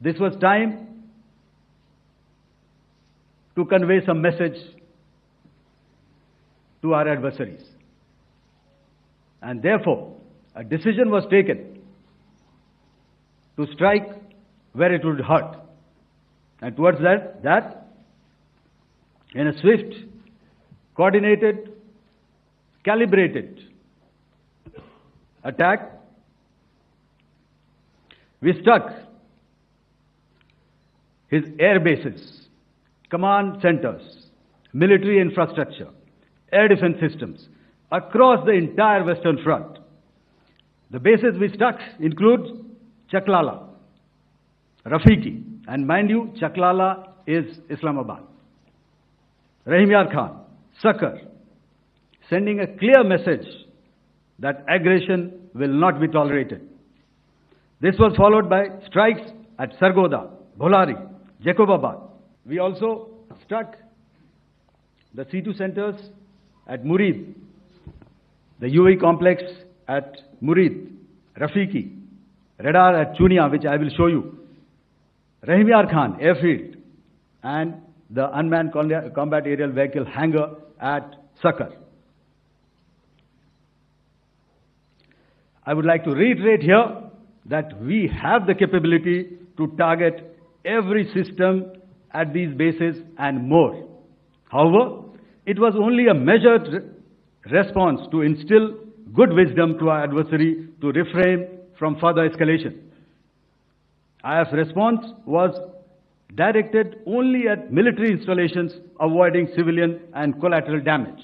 This was time to convey some message to our adversaries. And therefore, a decision was taken to strike where it would hurt. And towards that, in a swift, coordinated, calibrated attack, we struck his air bases, command centers, military infrastructure, air defense systems across the entire Western Front. The bases we struck include Chaklala, Rafiki, and mind you, Chaklala is Islamabad. Rahim Yar Khan, Sakar, sending a clear message that aggression will not be tolerated. This was followed by strikes at Sargoda, Bholari, Jacobabad. We also struck the C2 centers at Murid, the UAE complex at Murid, Rafiki, radar at Chunia, which I will show you, Rahim Yar Khan airfield, and the unmanned combat aerial vehicle hangar at Sakar. I would like to reiterate here that we have the capability to target every system at these bases and more. However, it was only a measured response to instill good wisdom to our adversary to refrain from further escalation. IF's response was directed only at military installations, avoiding civilian and collateral damage.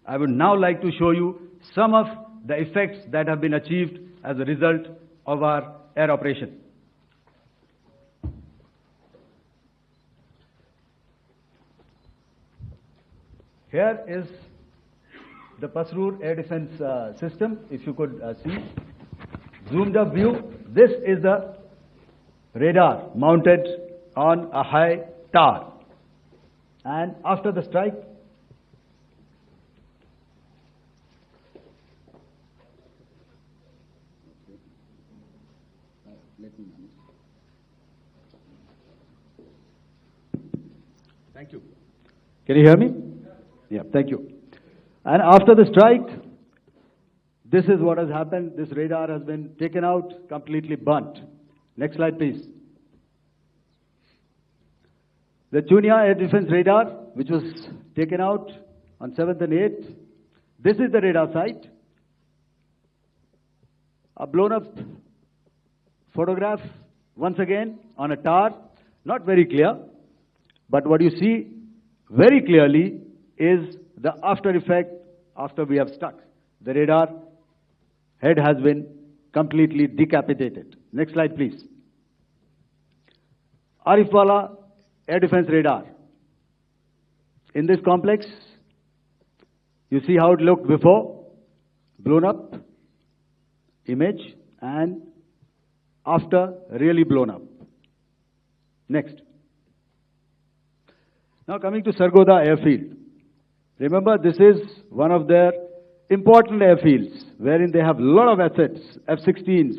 I would now like to show you some of the effects that have been achieved as a result of our air operation. Here is the Pasrur air defense system, if you could see. Zoomed up view, this is the radar mounted on a high tower. And after the strike, thank you. Can you hear me? Yeah, thank you. And after the strike, this is what has happened. This radar has been taken out, completely burnt. Next slide, please. The Chunia air defense radar, which was taken out on 7th and 8th. This is the radar site. A blown up photograph, once again, on a tower. Not very clear, but what you see very clearly is the after effect after we have struck. The radar head has been completely decapitated. Next slide, please. Arifwala air defense radar. In this complex, you see how it looked before, blown up image, and after really blown up. Next. Now coming to Sargoda airfield. Remember, this is one of their important airfields wherein they have a lot of assets, F-16s,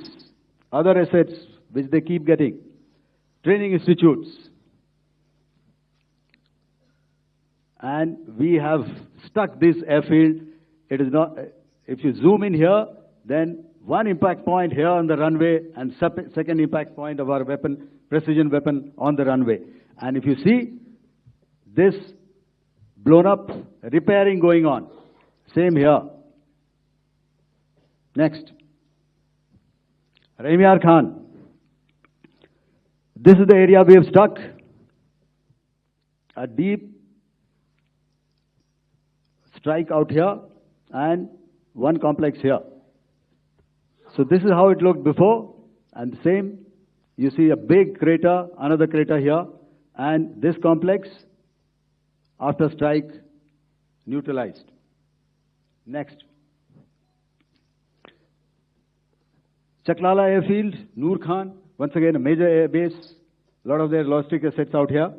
other assets which they keep getting, training institutes. And we have stuck this airfield. It is not, if you zoom in here, then one impact point here on the runway and second impact point of our weapon, precision weapon on the runway. And if you see this blown up, repairing going on. Same here. Next. Rahim Yar Khan. This is the area we have struck. A deep strike out here and one complex here. So this is how it looked before, and same. You see a big crater, another crater here, and this complex after strike neutralized. Next. Chaklala airfield, Noor Khan, once again a major air base, a lot of their logistic assets out here.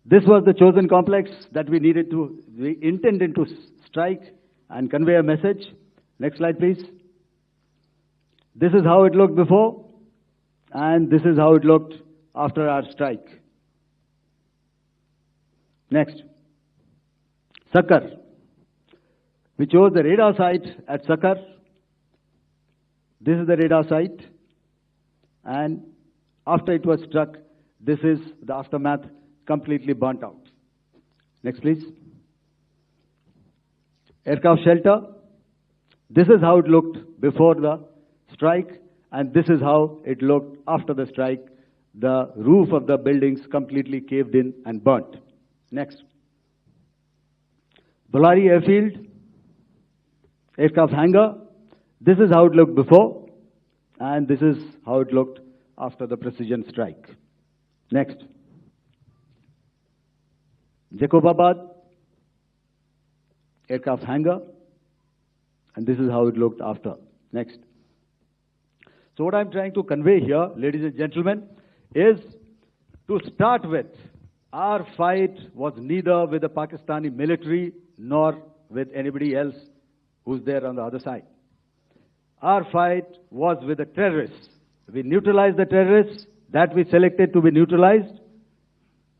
This was the chosen complex that we intended to strike and convey a message. Next slide, please. This is how it looked before, And this is how it looked after our strike. Next, Sakar. We chose the radar site at Sakar. This is the radar site. And after it was struck, this is the aftermath, completely burnt out. Next, please. Aircraft shelter. This is how it looked before the strike, and this is how it looked after the strike. The roof of the buildings completely caved in and burnt. Next. Bolari Airfield. Aircraft hangar. This is how it looked before, and this is how it looked after the precision strike. Next. Jacobabad. Aircraft hangar, and this is how it looked after. Next. So what I'm trying to convey here, ladies and gentlemen, is to start with, our fight was neither with the Pakistani military nor with anybody else who's there on the other side. Our fight was with the terrorists. We neutralized the terrorists that we selected to be neutralized,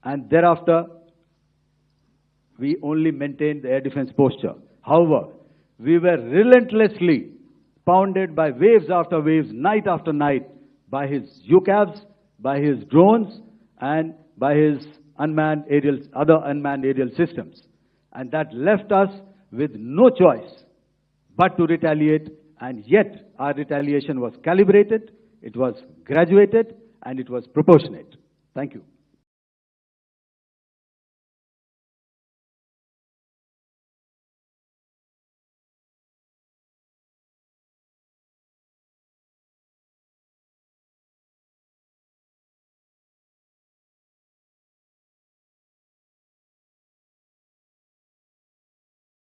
and thereafter we only maintained the air defense posture. However, we were relentlessly pounded by waves after waves, night after night, by his UCAVs, by his drones, and by his other unmanned aerial systems. And that left us with no choice but to retaliate, and yet our retaliation was calibrated, it was graduated, and it was proportionate. Thank you.